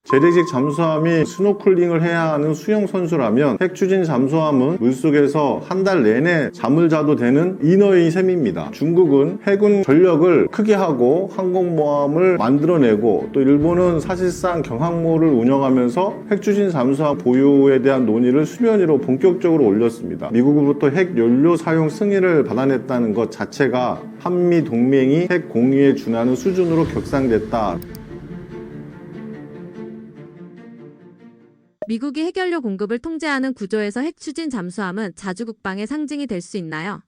재래식 잠수함이 스노클링을 해야 하는 수영 선수라면 핵추진 잠수함은 물속에서 한 달 내내 잠을 자도 되는 이너의 셈입니다. 중국은 해군 전력을 크게 하고 항공모함을 만들어내고, 또 일본은 사실상 경항모를 운영하면서 핵추진 잠수함 보유에 대한 논의를 수면 위로 본격적으로 올렸습니다. 미국으로부터 핵 연료 사용 승인을 받아냈다는 것 자체가 한미 동맹이 핵 공유에 준하는 수준으로 격상됐다. 미국이 핵연료 공급을 통제하는 구조에서 핵추진 잠수함은 자주국방의 상징이 될 수 있나요?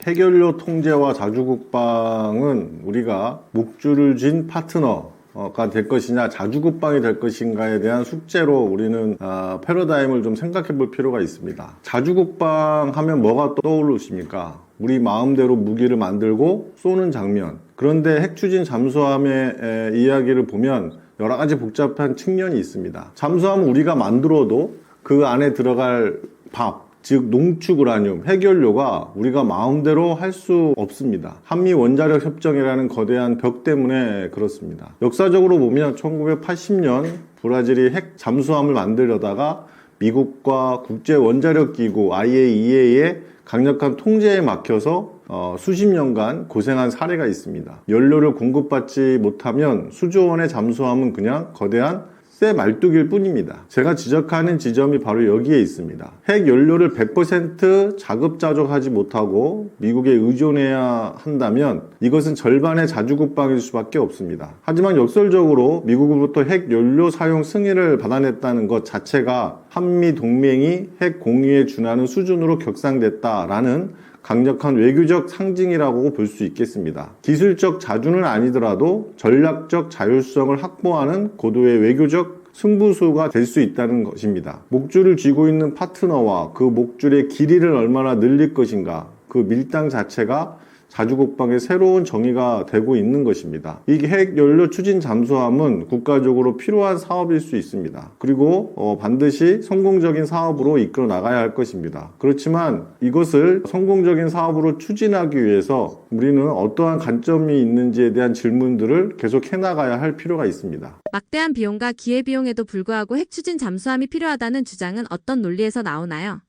핵연료 통제와 자주국방은 우리가 목줄을 쥔 파트너가 될 것이냐, 자주국방이 될 것인가에 대한 숙제로 우리는 패러다임을 좀 생각해 볼 필요가 있습니다. 자주국방 하면 뭐가 떠오르십니까? 우리 마음대로 무기를 만들고 쏘는 장면. 그런데 핵추진 잠수함의 이야기를 보면 여러 가지 복잡한 측면이 있습니다. 잠수함은 우리가 만들어도 그 안에 들어갈 밥, 즉 농축 우라늄, 핵연료가 우리가 마음대로 할 수 없습니다. 한미 원자력 협정이라는 거대한 벽 때문에 그렇습니다. 역사적으로 보면 1980년 브라질이 핵 잠수함을 만들려다가 미국과 국제 원자력 기구 IAEA의 강력한 통제에 막혀서 수십 년간 고생한 사례가 있습니다. 연료를 공급받지 못하면 수조 원의 잠수함은 그냥 거대한 새 말뚝일 뿐입니다. 제가 지적하는 지점이 바로 여기에 있습니다. 핵 연료를 100% 자급자족하지 못하고 미국에 의존해야 한다면 이것은 절반의 자주국방일 수밖에 없습니다. 하지만 역설적으로 미국으로부터 핵 연료 사용 승인을 받아냈다는 것 자체가 한미 동맹이 핵 공유에 준하는 수준으로 격상됐다라는 강력한 외교적 상징이라고 볼 수 있겠습니다. 기술적 자주는 아니더라도 전략적 자율성을 확보하는 고도의 외교적 승부수가 될 수 있다는 것입니다. 목줄을 쥐고 있는 파트너와 그 목줄의 길이를 얼마나 늘릴 것인가, 그 밀당 자체가 자주국방의 새로운 정의가 되고 있는 것입니다. 이 핵연료 추진 잠수함은 국가적으로 필요한 사업일 수 있습니다. 그리고 반드시 성공적인 사업으로 이끌어 나가야 할 것입니다. 그렇지만 이것을 성공적인 사업으로 추진하기 위해서 우리는 어떠한 관점이 있는지에 대한 질문들을 계속 해나가야 할 필요가 있습니다. 막대한 비용과 기회비용에도 불구하고 핵추진 잠수함이 필요하다는 주장은 어떤 논리에서 나오나요?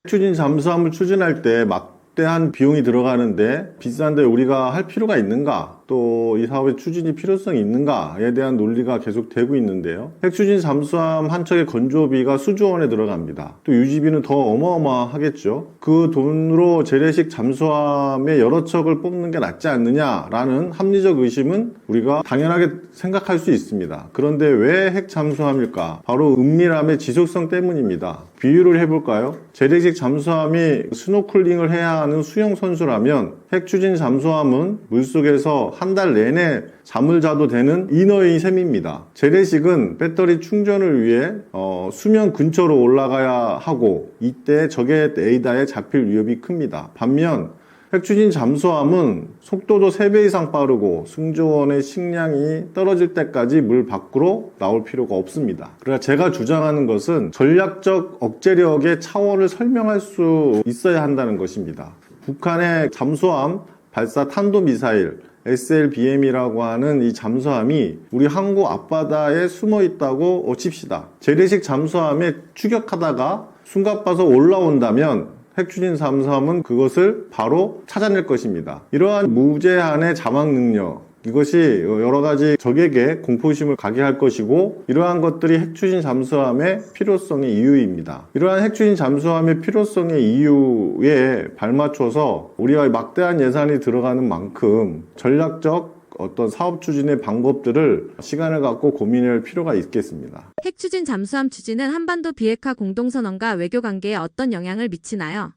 핵추진 잠수함을 추진할 때 막대한 비용이 들어가는데 비싼데 우리가 할 필요가 있는가? 또 이 사업의 추진이 필요성이 있는가에 대한 논리가 계속 되고 있는데요. 핵추진 잠수함 한 척의 건조비가 수조 원에 들어갑니다. 또 유지비는 더 어마어마하겠죠. 그 돈으로 재래식 잠수함의 여러 척을 뽑는 게 낫지 않느냐라는 합리적 의심은 우리가 당연하게 생각할 수 있습니다. 그런데 왜 핵 잠수함일까? 바로 은밀함의 지속성 때문입니다. 비유를 해볼까요? 재래식 잠수함이 스노클링을 해야 하는 수영 선수라면 핵추진 잠수함은 물속에서 한 달 내내 잠을 자도 되는 이너의 셈입니다. 재래식은 배터리 충전을 위해 수면 근처로 올라가야 하고 이때 적의 레이더에 잡힐 위협이 큽니다. 반면 핵추진 잠수함은 속도도 3배 이상 빠르고 승조원의 식량이 떨어질 때까지 물 밖으로 나올 필요가 없습니다. 그러니까 제가 주장하는 것은 전략적 억제력의 차원을 설명할 수 있어야 한다는 것입니다. 북한의 잠수함 발사 탄도미사일 SLBM이라고 하는 이 잠수함이 우리 항구 앞바다에 숨어 있다고 칩시다. 재래식 잠수함에 추격하다가 숨가빠서 올라온다면 핵추진 잠수함은 그것을 바로 찾아낼 것입니다. 이러한 무제한의 자막 능력, 이것이 여러 가지 적에게 공포심을 가게 할 것이고 이러한 것들이 핵추진 잠수함의 필요성의 이유입니다. 이러한 핵추진 잠수함의 필요성의 이유에 발맞춰서 우리가 막대한 예산이 들어가는 만큼 전략적 어떤 사업 추진의 방법들을 시간을 갖고 고민할 필요가 있겠습니다. 핵추진 잠수함 추진은 한반도 비핵화 공동선언과 외교 관계에 어떤 영향을 미치나요?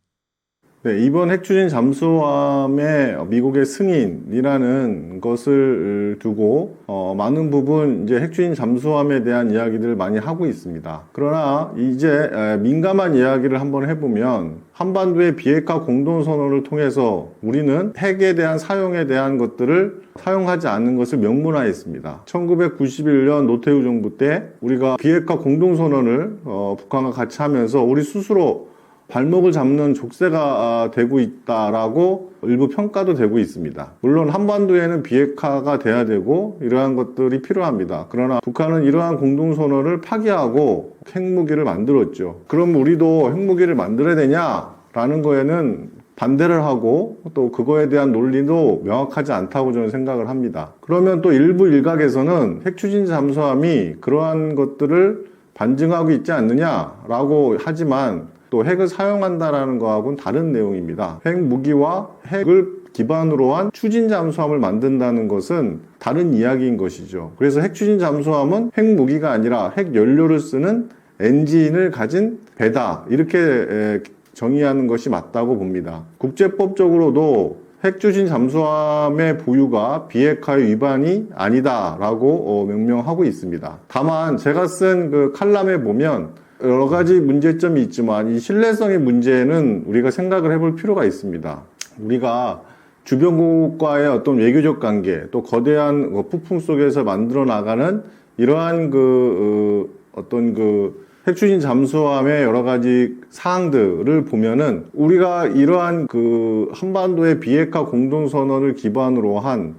네, 이번 핵추진 잠수함의 미국의 승인이라는 것을 두고 많은 부분 이제 핵추진 잠수함에 대한 이야기들을 많이 하고 있습니다. 그러나 이제 민감한 이야기를 한번 해보면 한반도의 비핵화 공동선언을 통해서 우리는 핵에 대한 사용에 대한 것들을 사용하지 않는 것을 명문화했습니다. 1991년 노태우 정부 때 우리가 비핵화 공동선언을 북한과 같이 하면서 우리 스스로 발목을 잡는 족쇄가 되고 있다라고 일부 평가도 되고 있습니다. 물론 한반도에는 비핵화가 돼야 되고 이러한 것들이 필요합니다. 그러나 북한은 이러한 공동선언을 파기하고 핵무기를 만들었죠. 그럼 우리도 핵무기를 만들어야 되냐라는 거에는 반대를 하고 또 그거에 대한 논리도 명확하지 않다고 저는 생각을 합니다. 그러면 또 일부 일각에서는 핵추진 잠수함이 그러한 것들을 반증하고 있지 않느냐라고 하지만 또 핵을 사용한다라는 거하고는 다른 내용입니다. 핵무기와 핵을 기반으로 한 추진 잠수함을 만든다는 것은 다른 이야기인 것이죠. 그래서 핵추진 잠수함은 핵무기가 아니라 핵연료를 쓰는 엔진을 가진 배다. 이렇게 정의하는 것이 맞다고 봅니다. 국제법적으로도 핵추진 잠수함의 보유가 비핵화의 위반이 아니다라고 명명하고 있습니다. 다만 제가 쓴 그 칼럼에 보면 여러 가지 문제점이 있지만 이 신뢰성의 문제는 우리가 생각을 해볼 필요가 있습니다. 우리가 주변국과의 어떤 외교적 관계, 또 거대한 폭풍 속에서 만들어 나가는 이러한 핵추진 잠수함의 여러 가지 사항들을 보면은 우리가 이러한 한반도의 비핵화 공동선언을 기반으로 한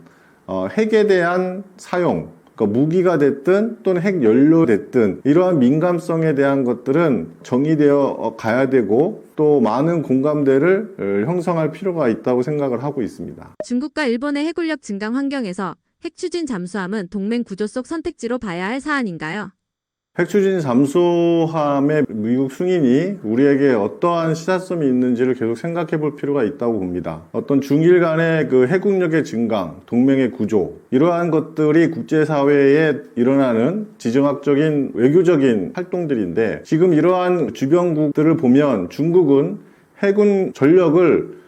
핵에 대한 사용, 그러니까 무기가 됐든 또는 핵연료 됐든 이러한 민감성에 대한 것들은 정의되어 가야 되고 또 많은 공감대를 형성할 필요가 있다고 생각을 하고 있습니다. 중국과 일본의 해군력 증강 환경에서 핵추진 잠수함은 동맹 구조 속 선택지로 봐야 할 사안인가요? 핵추진 잠수함의 미국 승인이 우리에게 어떠한 시사점이 있는지를 계속 생각해 볼 필요가 있다고 봅니다. 어떤 중일 간의 해군력의 증강, 동맹의 구조, 이러한 것들이 국제사회에 일어나는 지정학적인 외교적인 활동들인데 지금 이러한 주변국들을 보면 중국은 해군 전력을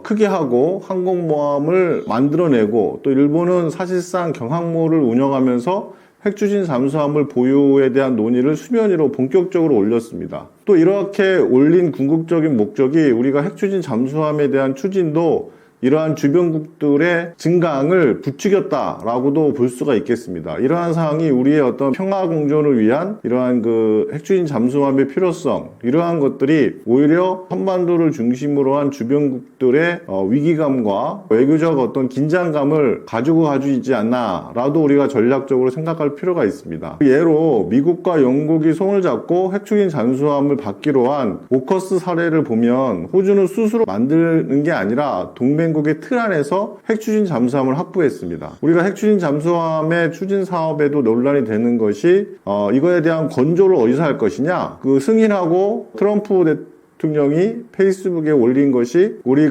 크게 하고 항공모함을 만들어내고 또 일본은 사실상 경항모를 운영하면서 핵추진 잠수함을 보유에 대한 논의를 수면 위로 본격적으로 올렸습니다. 또 이렇게 올린 궁극적인 목적이 우리가 핵추진 잠수함에 대한 추진도 이러한 주변국들의 증강을 부추겼다라고도 볼 수가 있겠습니다. 이러한 사항이 우리의 어떤 평화 공존을 위한 이러한 핵추진 잠수함의 필요성, 이러한 것들이 오히려 한반도를 중심으로 한 주변국들의 위기감과 외교적 어떤 긴장감을 가지고 있지 않나라도 우리가 전략적으로 생각할 필요가 있습니다. 예로 미국과 영국이 손을 잡고 핵추진 잠수함을 받기로 한 오커스 사례를 보면 호주는 스스로 만드는 게 아니라 동맹국의 틀 안에서 핵추진 잠수함을 확보했습니다. 우리가 핵추진 잠수함의 추진 사업에도 논란이 되는 것이 이거에 대한 건조를 어디서 할 것이냐, 승인하고 트럼프 대통령이 페이스북에 올린 것이 우리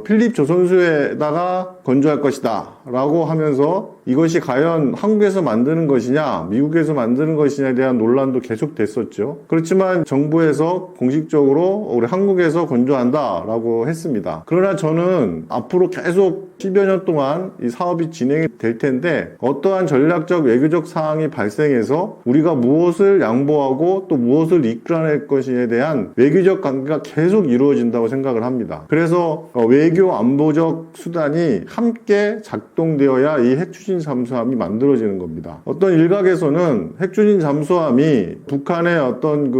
필립 조선수에다가 건조할 것이다 라고 하면서 이것이 과연 한국에서 만드는 것이냐 미국에서 만드는 것이냐에 대한 논란도 계속 됐었죠. 그렇지만 정부에서 공식적으로 우리 한국에서 건조한다 라고 했습니다. 그러나 저는 앞으로 계속 10여 년 동안 이 사업이 진행이 될 텐데 어떠한 전략적 외교적 사항이 발생해서 우리가 무엇을 양보하고 또 무엇을 이끌어낼 것에 대한 외교적 관계가 계속 이루어진다고 생각을 합니다. 그래서 외교 안보적 수단이 함께 작동되어야 이 핵추진 잠수함이 만들어지는 겁니다. 어떤 일각에서는 핵추진 잠수함이 북한의 어떤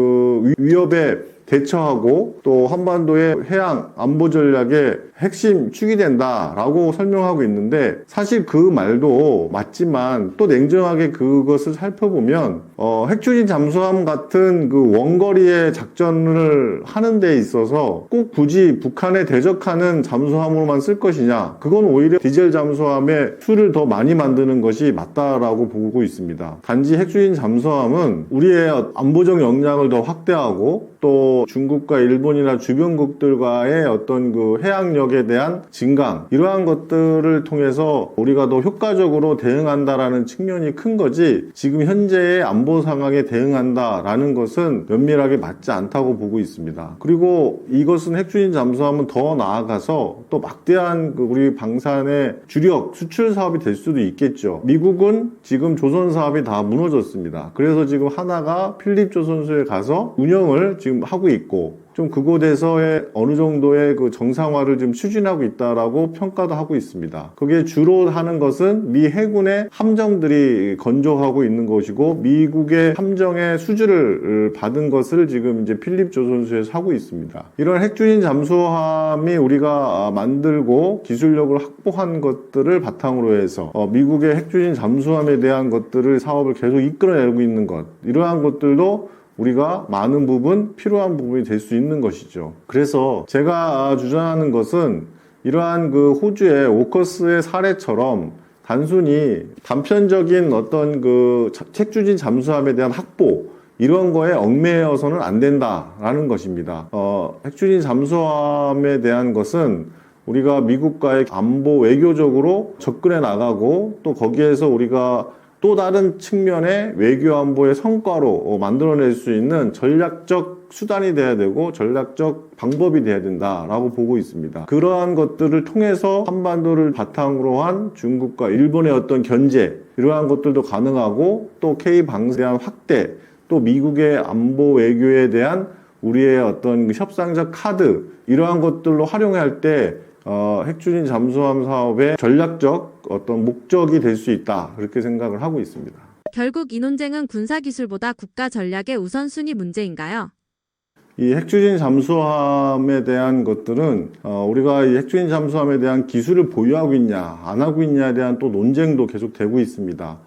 위협에 대처하고 또 한반도의 해양 안보 전략의 핵심 축이 된다라고 설명하고 있는데 사실 그 말도 맞지만 또 냉정하게 그것을 살펴보면 핵추진 잠수함 같은 원거리의 작전을 하는 데 있어서 꼭 굳이 북한에 대적하는 잠수함으로만 쓸 것이냐, 그건 오히려 디젤 잠수함의 수를 더 많이 만드는 것이 맞다라고 보고 있습니다. 단지 핵추진 잠수함은 우리의 안보적 역량을 더 확대하고 또 중국과 일본이나 주변국들과의 어떤 해양력에 대한 증강, 이러한 것들을 통해서 우리가 더 효과적으로 대응한다라는 측면이 큰 거지 지금 현재의 안보 상황에 대응한다라는 것은 면밀하게 맞지 않다고 보고 있습니다. 그리고 이것은 핵추진 잠수함은 더 나아가서 또 막대한 우리 방산의 주력 수출 사업이 될 수도 있겠죠. 미국은 지금 조선 사업이 다 무너졌습니다. 그래서 지금 하나가 필립 조선소에 가서 운영을 지금 하고 하고 있고 좀 그곳에서의 어느 정도의 그 정상화를 좀 추진하고 있다라고 평가도 하고 있습니다. 그게 주로 하는 것은 미 해군의 함정들이 건조하고 있는 것이고 미국의 함정의 수주를 받은 것을 지금 이제 필립 조선수에서 하고 있습니다. 이런 핵추진 잠수함이 우리가 만들고 기술력을 확보한 것들을 바탕으로 해서 미국의 핵추진 잠수함에 대한 것들을 사업을 계속 이끌어내고 있는 것, 이러한 것들도 우리가 많은 부분 필요한 부분이 될 수 있는 것이죠. 그래서 제가 주장하는 것은 이러한 그 호주의 오커스의 사례처럼 단순히 단편적인 어떤 그 핵추진 잠수함에 대한 확보 이런 거에 얽매여서는 안 된다라는 것입니다. 핵추진 잠수함에 대한 것은 우리가 미국과의 안보 외교적으로 접근해 나가고 또 거기에서 우리가 또 다른 측면의 외교 안보의 성과로 만들어낼 수 있는 전략적 수단이 돼야 되고 전략적 방법이 돼야 된다라고 보고 있습니다. 그러한 것들을 통해서 한반도를 바탕으로 한 중국과 일본의 어떤 견제 이러한 것들도 가능하고 또 K-방사에 대한 확대 또 미국의 안보 외교에 대한 우리의 어떤 협상적 카드 이러한 것들로 활용할 때 핵추진 잠수함 사업의 전략적 어떤 목적이 될 수 있다 그렇게 생각을 하고 있습니다. 결국 이 논쟁은 군사기술보다 국가 전략의 우선순위 문제인가요? 이 핵추진 잠수함에 대한 것들은 우리가 이 핵추진 잠수함에 대한 기술을 보유하고 있냐 안 하고 있냐에 대한 또 논쟁도 계속 되고 있습니다.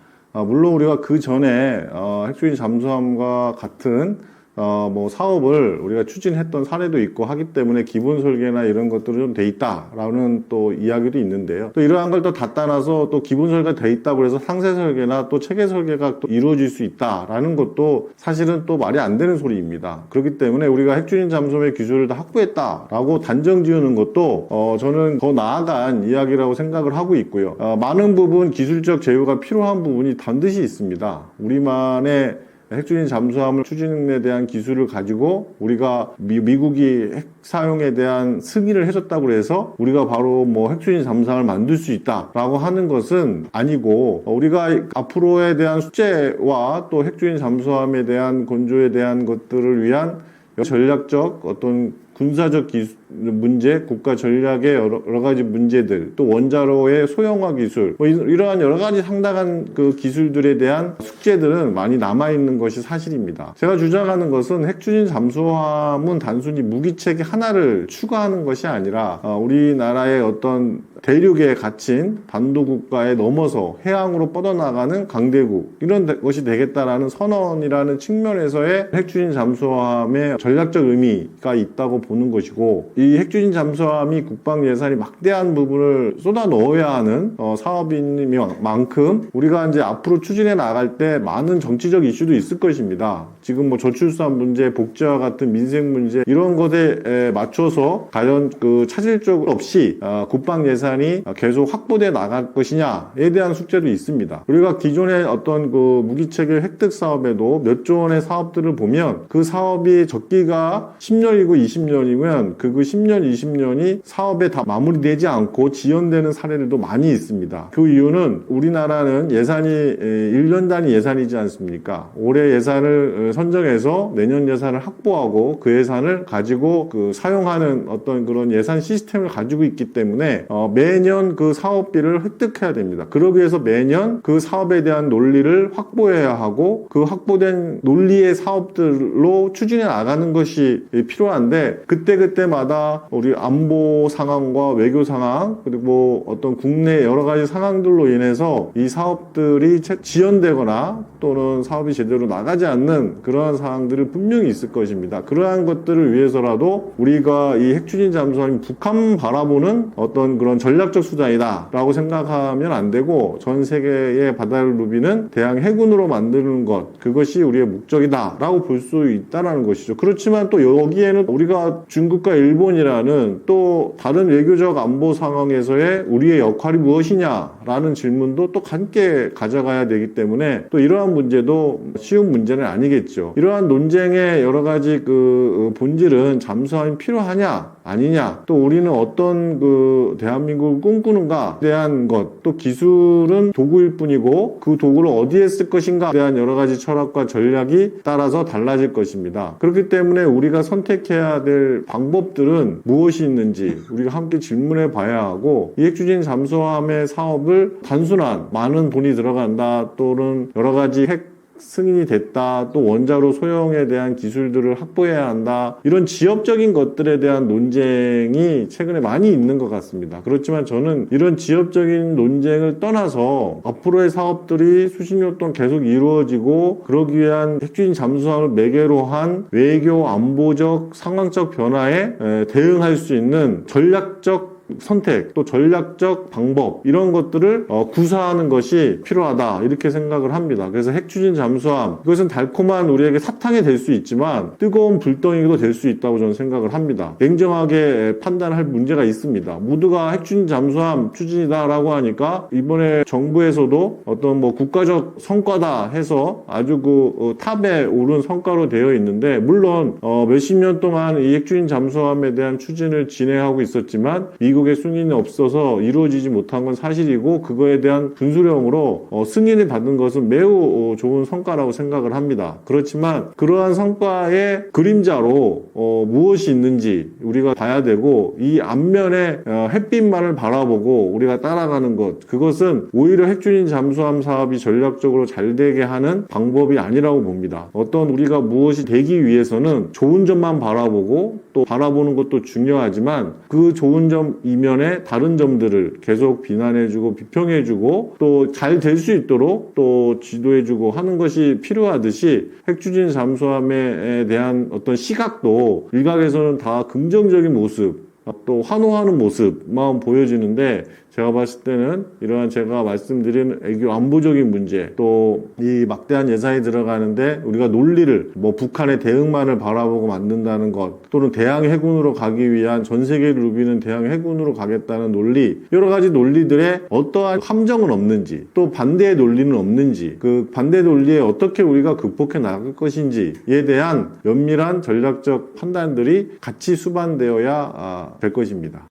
물론 우리가 그 전에 핵추진 잠수함과 같은 뭐 사업을 우리가 추진했던 사례도 있고 하기 때문에 기본 설계나 이런 것들은 좀 돼 있다라는 또 이야기도 있는데요. 또 이러한 걸 또 다 따라서 또 기본 설계가 돼 있다고 해서 상세 설계나 또 체계 설계가 또 이루어질 수 있다라는 것도 사실은 또 말이 안 되는 소리입니다. 그렇기 때문에 우리가 핵추진 잠수함의 기술을 다 확보했다라고 단정 지으는 것도 저는 더 나아간 이야기라고 생각을 하고 있고요. 많은 부분 기술적 제휴가 필요한 부분이 반드시 있습니다. 우리만의 핵추진 잠수함을 추진에 대한 기술을 가지고 우리가 미국이 핵 사용에 대한 승인을 해줬다고 해서 우리가 바로 뭐 핵추진 잠수함을 만들 수 있다라고 하는 것은 아니고 우리가 앞으로에 대한 숙제와 또 핵추진 잠수함에 대한 건조에 대한 것들을 위한 전략적 어떤 군사적 문제, 국가 전략의 여러 가지 문제들, 또 원자로의 소형화 기술, 뭐 이러한 여러 가지 상당한 그 기술들에 대한 숙제들은 많이 남아있는 것이 사실입니다. 제가 주장하는 것은 핵추진 잠수함은 단순히 무기체계 하나를 추가하는 것이 아니라 우리나라의 어떤 대륙에 갇힌 반도국가에 넘어서 해양으로 뻗어나가는 강대국 이런 것이 되겠다라는 선언이라는 측면에서의 핵추진 잠수함의 전략적 의미가 있다고 보는 것이고 이 핵추진 잠수함이 국방 예산이 막대한 부분을 쏟아 넣어야 하는 사업인 만큼 우리가 이제 앞으로 추진해 나갈 때 많은 정치적 이슈도 있을 것입니다. 지금 뭐 저출산 문제, 복지와 같은 민생 문제 이런 것에 맞춰서 과연 그 차질적 없이 국방 예산이 계속 확보돼 나갈 것이냐에 대한 숙제도 있습니다. 우리가 기존의 어떤 그 무기체계 획득 사업에도 몇 조 원의 사업들을 보면 그 사업이 적기가 10년이고 20년이면 그 10년, 20년이 사업에 다 마무리되지 않고 지연되는 사례들도 많이 있습니다. 그 이유는 우리나라는 예산이 1년 단위 예산이지 않습니까? 올해 예산을 선정해서 내년 예산을 확보하고 그 예산을 가지고 그 사용하는 어떤 그런 예산 시스템을 가지고 있기 때문에 매년 그 사업비를 획득해야 됩니다. 그러기 위해서 매년 그 사업에 대한 논리를 확보해야 하고 그 확보된 논리의 사업들로 추진해 나가는 것이 필요한데 그때마다 우리 안보 상황과 외교 상황 그리고 어떤 국내 여러 가지 상황들로 인해서 이 사업들이 지연되거나 또는 사업이 제대로 나가지 않는 그러한 상황들이 분명히 있을 것입니다. 그러한 것들을 위해서라도 우리가 이 핵추진 잠수함이 북한 바라보는 어떤 그런 전략적 수단이다 라고 생각하면 안 되고 전 세계의 바다를 누비는 대양 해군으로 만드는 것 그것이 우리의 목적이다 라고 볼 수 있다는 것이죠. 그렇지만 또 여기에는 우리가 중국과 일본이라는 또 다른 외교적 안보 상황에서의 우리의 역할이 무엇이냐라는 질문도 또 함께 가져가야 되기 때문에 또 이러한 문제도 쉬운 문제는 아니겠죠. 이러한 논쟁의 여러 가지 그 본질은 잠수함이 필요하냐 아니냐, 또 우리는 어떤 그 대한민국을 꿈꾸는가에 대한 것, 또 기술은 도구일 뿐이고 그 도구를 어디에 쓸 것인가에 대한 여러 가지 철학과 전략이 따라서 달라질 것입니다. 그렇기 때문에 우리가 선택해야 될 방법들은 무엇이 있는지 우리가 함께 질문해 봐야 하고, 이 핵추진 잠수함의 사업을 단순한 많은 돈이 들어간다 또는 여러 가지 핵 승인이 됐다, 또 원자로 소형에 대한 기술들을 확보해야 한다, 이런 지엽적인 것들에 대한 논쟁이 최근에 많이 있는 것 같습니다. 그렇지만 저는 이런 지엽적인 논쟁을 떠나서 앞으로의 사업들이 수십 년 동안 계속 이루어지고 그러기 위한 핵추진 잠수함을 매개로 한 외교 안보적 상황적 변화에 대응할 수 있는 전략적 선택, 또 전략적 방법, 이런 것들을 구사하는 것이 필요하다, 이렇게 생각을 합니다. 그래서 핵추진 잠수함, 이것은 달콤한 우리에게 사탕이 될 수 있지만 뜨거운 불덩이도 될 수 있다고 저는 생각을 합니다. 냉정하게 판단할 문제가 있습니다. 모두가 핵추진 잠수함 추진이다라고 하니까 이번에 정부에서도 어떤 뭐 국가적 성과다 해서 아주 그 탑에 오른 성과로 되어 있는데, 물론 몇십 년 동안 이 핵추진 잠수함에 대한 추진을 진행하고 있었지만 미국의 승인이 없어서 이루어지지 못한 건 사실이고, 그거에 대한 분수령으로 승인을 받은 것은 매우 좋은 성과라고 생각을 합니다. 그렇지만 그러한 성과의 그림자로 무엇이 있는지 우리가 봐야 되고, 이 앞면에 햇빛만을 바라보고 우리가 따라가는 것, 그것은 오히려 핵추진 잠수함 사업이 전략적으로 잘 되게 하는 방법이 아니라고 봅니다. 어떤 우리가 무엇이 되기 위해서는 좋은 점만 바라보고, 또 바라보는 것도 중요하지만 그 좋은 점 이면에 다른 점들을 계속 비난해주고 비평해주고 또 잘 될 수 있도록 또 지도해주고 하는 것이 필요하듯이, 핵추진 잠수함에 대한 어떤 시각도 일각에서는 다 긍정적인 모습, 또 환호하는 모습만 보여지는데, 제가 봤을 때는 이러한 제가 말씀드린 애교 안보적인 문제, 또 이 막대한 예산이 들어가는데 우리가 논리를 뭐 북한의 대응만을 바라보고 만든다는 것, 또는 대항 해군으로 가기 위한 전 세계를 누비는 대항 해군으로 가겠다는 논리, 여러 가지 논리들에 어떠한 함정은 없는지, 또 반대의 논리는 없는지, 그 반대 논리에 어떻게 우리가 극복해 나갈 것인지에 대한 면밀한 전략적 판단들이 같이 수반되어야 될 것입니다.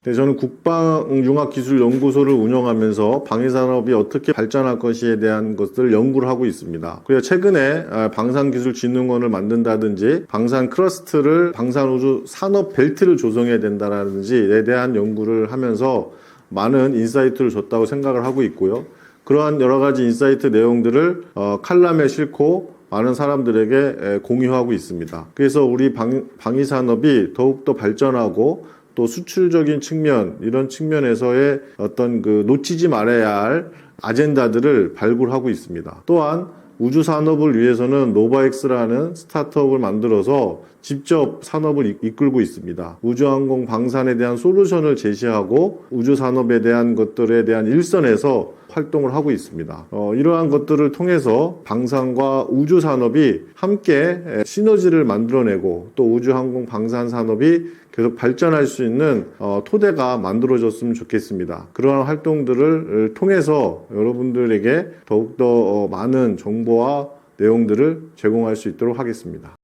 네, 저는 국방융합기술연구소를 운영하면서 방위산업이 어떻게 발전할 것에 대한 것들을 연구를 하고 있습니다. 그리고 최근에 방산기술진흥원을 만든다든지 방산 클러스터를 방산우주 산업 벨트를 조성해야 된다든지에 대한 연구를 하면서 많은 인사이트를 줬다고 생각을 하고 있고요. 그러한 여러 가지 인사이트 내용들을 칼럼에 싣고 많은 사람들에게 공유하고 있습니다. 그래서 우리 방위산업이 더욱더 발전하고 또 수출적인 측면, 이런 측면에서의 어떤 그 놓치지 말아야 할 아젠다들을 발굴하고 있습니다. 또한 우주 산업을 위해서는 노바엑스라는 스타트업을 만들어서 직접 산업을 이끌고 있습니다. 우주항공 방산에 대한 솔루션을 제시하고 우주 산업에 대한 것들에 대한 일선에서 활동을 하고 있습니다. 이러한 것들을 통해서 방산과 우주 산업이 함께 시너지를 만들어내고, 또 우주항공 방산 산업이 계속 발전할 수 있는 토대가 만들어졌으면 좋겠습니다. 그러한 활동들을 통해서 여러분들에게 더욱더 많은 정보와 내용들을 제공할 수 있도록 하겠습니다.